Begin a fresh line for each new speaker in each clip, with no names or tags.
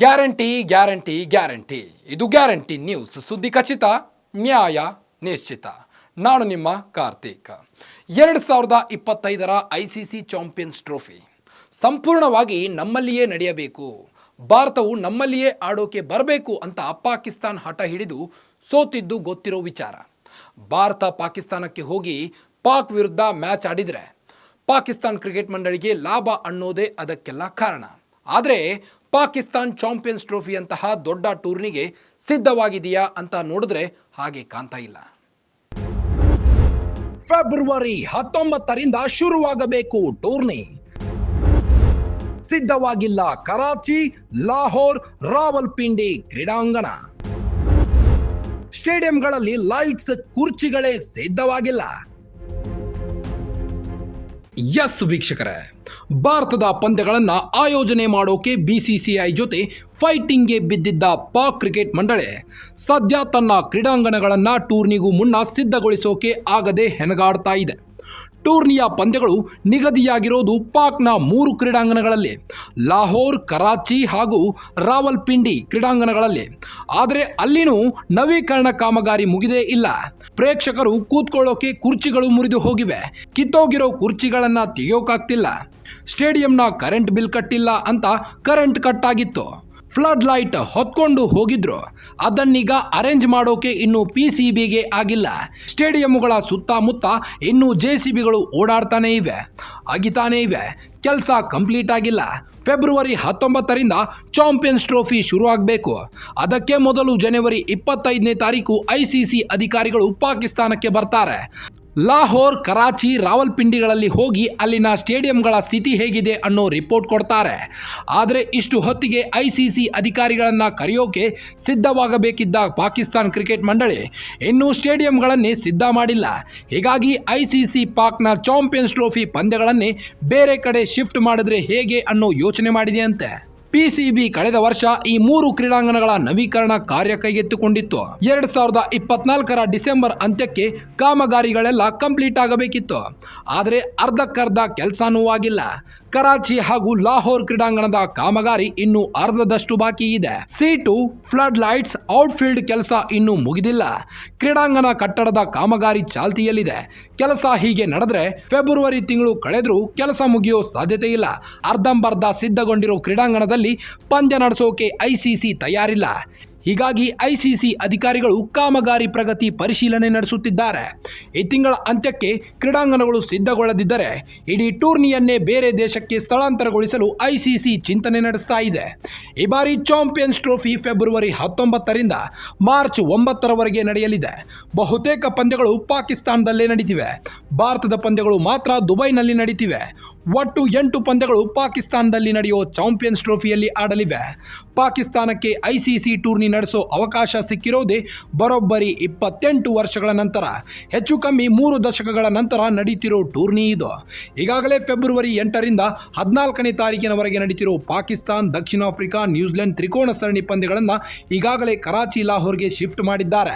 Guarantee guarantee guarantee ಇದು guarantee news. ಸುದ್ದಿ ಖಚಿತ, ನ್ಯಾಯ ನಿಶ್ಚಿತ. ನಾನು ನಿಮ್ಮ ಕಾರ್ತಿಕ್. 2025ರ ICC ಚಾಂಪಿಯನ್ಸ್ ಟ್ರೋಫಿ ಸಂಪೂರ್ಣವಾಗಿ ನಮ್ಮಲ್ಲಿಯೇ ನಡೆಯಬೇಕು, ಭಾರತವು ನಮ್ಮಲ್ಲಿಯೇ ಆಡೋಕೆ ಬರಬೇಕು ಅಂತ ಪಾಕಿಸ್ತಾನ ಹಠ ಹಿಡಿದು ಸೋತಿದ್ದು ಗೊತ್ತಿರೋ ವಿಚಾರ. ಭಾರತ ಪಾಕಿಸ್ತಾನಕ್ಕೆ ಹೋಗಿ ಪಾಕ್ ವಿರುದ್ಧ ಮ್ಯಾಚ್ ಆಡಿದರೆ ಪಾಕಿಸ್ತಾನ ಕ್ರಿಕೆಟ್ ಮಂಡಳಿಗೆ ಲಾಭ ಅನ್ನೋದೇ ಅದಕ್ಕೆಲ್ಲ ಕಾರಣ. ಆದರೆ ಪಾಕಿಸ್ತಾನ್ ಚಾಂಪಿಯನ್ಸ್ ಟ್ರೋಫಿ ಅಂತಹ ದೊಡ್ಡ ಟೂರ್ನಿಗೆ ಸಿದ್ಧವಾಗಿದೆಯಾ ಅಂತ ನೋಡಿದ್ರೆ ಹಾಗೆ ಕಾಣ್ತಾ ಇಲ್ಲ. ಫೆಬ್ರವರಿ 19ರಿಂದ ಶುರುವಾಗಬೇಕು ಟೂರ್ನಿ. ಸಿದ್ಧವಾಗಿಲ್ಲ ಕರಾಚಿ, ಲಾಹೋರ್, ರಾವಲ್ಪಿಂಡಿ ಕ್ರೀಡಾಂಗಣ. ಸ್ಟೇಡಿಯಂಗಳಲ್ಲಿ ಲೈಟ್ಸ್, ಕುರ್ಚಿಗಳೇ ಸಿದ್ಧವಾಗಿಲ್ಲ. ಎಸ್ ವೀಕ್ಷಕರೇ, ಭಾರತದ ಪಂದ್ಯಗಳನ್ನು ಆಯೋಜನೆ ಮಾಡೋಕೆ BCCI ಜೊತೆ ಫೈಟಿಂಗ್ಗೆ ಬಿದ್ದಿದ್ದ ಪಾಕ್ ಕ್ರಿಕೆಟ್ ಮಂಡಳಿ ಸದ್ಯ ತನ್ನ ಕ್ರೀಡಾಂಗಣಗಳನ್ನು ಟೂರ್ನಿಗೂ ಮುನ್ನ ಸಿದ್ಧಗೊಳಿಸೋಕೆ ಆಗದೆ ಹೆಣಗಾಡ್ತಾ ಇದೆ. ಟೂರ್ನಿಯ ಪಂದ್ಯಗಳು ನಿಗದಿಯಾಗಿರೋದು ಪಾಕ್ನ 3 ಕ್ರೀಡಾಂಗಣಗಳಲ್ಲಿ, ಲಾಹೋರ್, ಕರಾಚಿ ಹಾಗೂ ರಾವಲ್ಪಿಂಡಿ ಕ್ರೀಡಾಂಗಣಗಳಲ್ಲಿ. ಆದರೆ ಅಲ್ಲಿನೂ ನವೀಕರಣ ಕಾಮಗಾರಿ ಮುಗಿದೇ ಇಲ್ಲ. ಪ್ರೇಕ್ಷಕರು ಕೂತ್ಕೊಳ್ಳೋಕೆ ಕುರ್ಚಿಗಳು ಮುರಿದು ಹೋಗಿವೆ. ಕಿತ್ತೋಗಿರೋ ಕುರ್ಚಿಗಳನ್ನು ತೆಗೆಯೋಕಾಗ್ತಿಲ್ಲ. ಸ್ಟೇಡಿಯಂನ ಕರೆಂಟ್ ಬಿಲ್ ಕಟ್ಟಿಲ್ಲ ಅಂತ ಕರೆಂಟ್ ಕಟ್ ಆಗಿತ್ತು. ಫ್ಲಡ್ ಲೈಟ್ ಹೊತ್ಕೊಂಡು ಹೋಗಿದ್ರು. ಅದನ್ನೀಗ ಅರೇಂಜ್ ಮಾಡೋಕೆ ಇನ್ನು PCBಗೆ ಆಗಿಲ್ಲ. ಸ್ಟೇಡಿಯಂಗಳ ಸುತ್ತಮುತ್ತ ಇನ್ನೂ JCBಗಳು ಓಡಾಡ್ತಾನೇ ಇವೆ, ಅಗಿತಾನೇ ಇವೆ. ಕೆಲಸ ಕಂಪ್ಲೀಟ್ ಆಗಿಲ್ಲ. ಫೆಬ್ರವರಿ 19ರಿಂದ ಚಾಂಪಿಯನ್ಸ್ ಟ್ರೋಫಿ ಶುರು ಆಗಬೇಕು. ಅದಕ್ಕೆ ಮೊದಲು ಜನವರಿ 25ನೇ ತಾರೀಕು ICC ಅಧಿಕಾರಿಗಳು ಪಾಕಿಸ್ತಾನಕ್ಕೆ ಬರ್ತಾರೆ. ಲಾಹೋರ್, ಕರಾಚಿ, ರಾವಲ್ಪಿಂಡಿಗಳಲ್ಲಿ ಹೋಗಿ ಅಲ್ಲಿನ ಸ್ಟೇಡಿಯಂಗಳ ಸ್ಥಿತಿ ಹೇಗಿದೆ ಅನ್ನೋ ರಿಪೋರ್ಟ್ ಕೊಡ್ತಾರೆ. ಆದರೆ ಇಷ್ಟು ಹೊತ್ತಿಗೆ ICC ಅಧಿಕಾರಿಗಳನ್ನು ಕರೆಯೋಕೆ ಸಿದ್ಧವಾಗಬೇಕಿದ್ದ ಪಾಕಿಸ್ತಾನ ಕ್ರಿಕೆಟ್ ಮಂಡಳಿ ಇನ್ನೂ ಸ್ಟೇಡಿಯಂಗಳನ್ನೇ ಸಿದ್ಧ ಮಾಡಿಲ್ಲ. ಹೀಗಾಗಿ ICC ಪಾಕ್ನ ಚಾಂಪಿಯನ್ಸ್ ಟ್ರೋಫಿ ಪಂದ್ಯಗಳನ್ನೇ ಬೇರೆ ಕಡೆ ಶಿಫ್ಟ್ ಮಾಡಿದ್ರೆ ಹೇಗೆ ಅನ್ನೋ ಯೋಚನೆ ಮಾಡಿದೆಯಂತೆ. PCB ಕಳೆದ ವರ್ಷ ಈ 3 ಕ್ರೀಡಾಂಗಣಗಳ ನವೀಕರಣ ಕಾರ್ಯ ಕೈಗೆತ್ತಿಕೊಂಡಿತ್ತು. 2024ರ ಡಿಸೆಂಬರ್ ಅಂತ್ಯಕ್ಕೆ ಕಾಮಗಾರಿಗಳೆಲ್ಲ ಕಂಪ್ಲೀಟ್ ಆಗಬೇಕಿತ್ತು. ಆದರೆ ಅರ್ಧಕ್ಕರ್ಧ ಕೆಲಸನೂ ಆಗಿಲ್ಲ. ಕರಾಚಿ ಹಾಗೂ ಲಾಹೋರ್ ಕ್ರೀಡಾಂಗಣದ ಕಾಮಗಾರಿ ಇನ್ನು ಅರ್ಧದಷ್ಟು ಬಾಕಿ ಇದೆ. ಸೀಟು, ಫ್ಲಡ್ ಲೈಟ್ಸ್, ಔಟ್ಫೀಲ್ಡ್ ಕೆಲಸ ಇನ್ನೂ ಮುಗಿದಿಲ್ಲ. ಕ್ರೀಡಾಂಗಣ ಕಟ್ಟಡದ ಕಾಮಗಾರಿ ಚಾಲ್ತಿಯಲ್ಲಿದೆ. ಕೆಲಸ ಹೀಗೆ ನಡೆದ್ರೆ ಫೆಬ್ರವರಿ ತಿಂಗಳು ಕಳೆದ್ರೂ ಕೆಲಸ ಮುಗಿಯೋ ಸಾಧ್ಯತೆ ಇಲ್ಲ. ಅರ್ಧಂಬರ್ಧ ಸಿದ್ಧಗೊಂಡಿರೋ ಕ್ರೀಡಾಂಗಣದಲ್ಲಿ ಪಂದ್ಯ ನಡೆಸೋಕೆ ICC ತಯಾರಿಲ್ಲ. ಹೀಗಾಗಿ ICC ಅಧಿಕಾರಿಗಳು ಕಾಮಗಾರಿ ಪ್ರಗತಿ ಪರಿಶೀಲನೆ ನಡೆಸುತ್ತಿದ್ದಾರೆ. ಈ ತಿಂಗಳ ಅಂತ್ಯಕ್ಕೆ ಕ್ರೀಡಾಂಗಣಗಳು ಸಿದ್ಧಗೊಳ್ಳದಿದ್ದರೆ ಇಡೀ ಟೂರ್ನಿಯನ್ನೇ ಬೇರೆ ದೇಶಕ್ಕೆ ಸ್ಥಳಾಂತರಗೊಳಿಸಲು ICC ಚಿಂತನೆ ನಡೆಸ್ತಾ ಇದೆ. ಈ ಬಾರಿ ಚಾಂಪಿಯನ್ಸ್ ಟ್ರೋಫಿ ಫೆಬ್ರವರಿ 19ರಿಂದ ಮಾರ್ಚ್ 9ರವರೆಗೆ ನಡೆಯಲಿದೆ. ಬಹುತೇಕ ಪಂದ್ಯಗಳು ಪಾಕಿಸ್ತಾನದಲ್ಲೇ ನಡೀತಿವೆ. ಭಾರತದ ಪಂದ್ಯಗಳು ಮಾತ್ರ ದುಬೈನಲ್ಲಿ ನಡೀತಿವೆ. ಒಟ್ಟು 8 ಪಂದ್ಯಗಳು ಪಾಕಿಸ್ತಾನದಲ್ಲಿ ನಡೆಯೋ ಚಾಂಪಿಯನ್ಸ್ ಟ್ರೋಫಿಯಲ್ಲಿ ಆಡಲಿವೆ. ಪಾಕಿಸ್ತಾನಕ್ಕೆ ICC ಟೂರ್ನಿ ನಡೆಸೋ ಅವಕಾಶ ಸಿಕ್ಕಿರೋದೇ ಬರೋಬ್ಬರಿ 28 ವರ್ಷಗಳ ನಂತರ. ಹೆಚ್ಚು ಕಮ್ಮಿ 3 ದಶಕಗಳ ನಂತರ ನಡೀತಿರೋ ಟೂರ್ನಿ ಇದು. ಈಗಾಗಲೇ ಫೆಬ್ರವರಿ 8ರಿಂದ 14ನೇ ತಾರೀಕಿನವರೆಗೆ ನಡೀತಿರೋ ಪಾಕಿಸ್ತಾನ್, ದಕ್ಷಿಣ ಆಫ್ರಿಕಾ, ನ್ಯೂಜಿಲೆಂಡ್ ತ್ರಿಕೋನ ಸರಣಿ ಪಂದ್ಯಗಳನ್ನು ಈಗಾಗಲೇ ಕರಾಚಿ, ಲಾಹೋರ್ಗೆ ಶಿಫ್ಟ್ ಮಾಡಿದ್ದಾರೆ.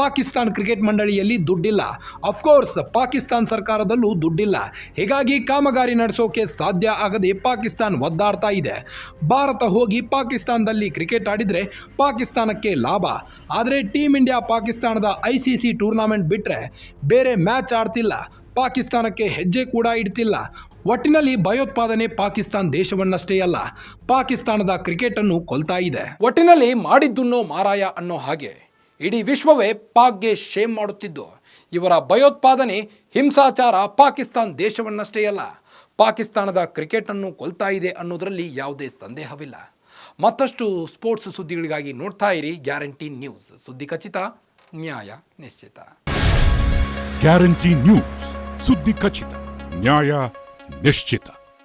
ಪಾಕಿಸ್ತಾನ್ ಕ್ರಿಕೆಟ್ ಮಂಡಳಿಯಲ್ಲಿ ದುಡ್ಡಿಲ್ಲ. ಅಫ್ಕೋರ್ಸ್ ಪಾಕಿಸ್ತಾನ ಸರ್ಕಾರದಲ್ಲೂ ದುಡ್ಡಿಲ್ಲ. ಹೀಗಾಗಿ ಕಾಮಗಾರಿ ನಡೆಸೋಕೆ ಸಾಧ್ಯ ಆಗದೆ ಪಾಕಿಸ್ತಾನ ಒದ್ದಾಡ್ತಾ ಇದೆ. ಭಾರತ ಹೋಗಿ ಪಾಕಿಸ್ತಾನದಲ್ಲಿ ಕ್ರಿಕೆಟ್ ಆಡಿದ್ರೆ ಪಾಕಿಸ್ತಾನಕ್ಕೆ ಲಾಭ. ಆದರೆ ಟೀಮ್ ಇಂಡಿಯಾ ಪಾಕಿಸ್ತಾನದ ICC ಟೂರ್ನಮೆಂಟ್ ಬಿಟ್ಟರೆ ಬೇರೆ ಮ್ಯಾಚ್ ಆಡ್ತಿಲ್ಲ. ಪಾಕಿಸ್ತಾನಕ್ಕೆ ಹೆಜ್ಜೆ ಕೂಡ ಇಡ್ತಿಲ್ಲ. ಒಟ್ಟಿನಲ್ಲಿ ಭಯೋತ್ಪಾದನೆ ಪಾಕಿಸ್ತಾನ ದೇಶವನ್ನಷ್ಟೇ ಅಲ್ಲ, ಪಾಕಿಸ್ತಾನದ ಕ್ರಿಕೆಟ್ ಅನ್ನು ಕೊಲ್ತಾ ಇದೆ. ಒಟ್ಟಿನಲ್ಲಿ ಮಾಡಿದ್ದುನ್ನೋ ಮಾರಾಯ ಅನ್ನೋ ಹಾಗೆ ಇಡೀ ವಿಶ್ವವೇ ಪಾಕ್ಗೆ ಶೇಮ್ ಮಾಡುತ್ತಿದ್ದು, ಇವರ ಭಯೋತ್ಪಾದನೆ, ಹಿಂಸಾಚಾರ ಪಾಕಿಸ್ತಾನ ದೇಶವನ್ನಷ್ಟೇ ಅಲ್ಲ, ಪಾಕಿಸ್ತಾನದ ಕ್ರಿಕೆಟ್ ಅನ್ನು ಕೊಲ್ತಾ ಇದೆ ಅನ್ನೋದರಲ್ಲಿ ಯಾವುದೇ ಸಂದೇಹವಿಲ್ಲ. ಮತ್ತಷ್ಟು ಸ್ಪೋರ್ಟ್ಸ್ ಸುದ್ದಿಗಳಿಗಾಗಿ ನೋಡ್ತಾ ಇರಿ ಗ್ಯಾರಂಟಿ ನ್ಯೂಸ್. ಸುದ್ದಿ ಖಚಿತ, ನ್ಯಾಯ ನಿಶ್ಚಿತ.
ಗ್ಯಾರಂಟಿ ನ್ಯೂಸ್, ಸುದ್ದಿ ಖಚಿತ, ನ್ಯಾಯ ನಿಶ್ಚಿತ.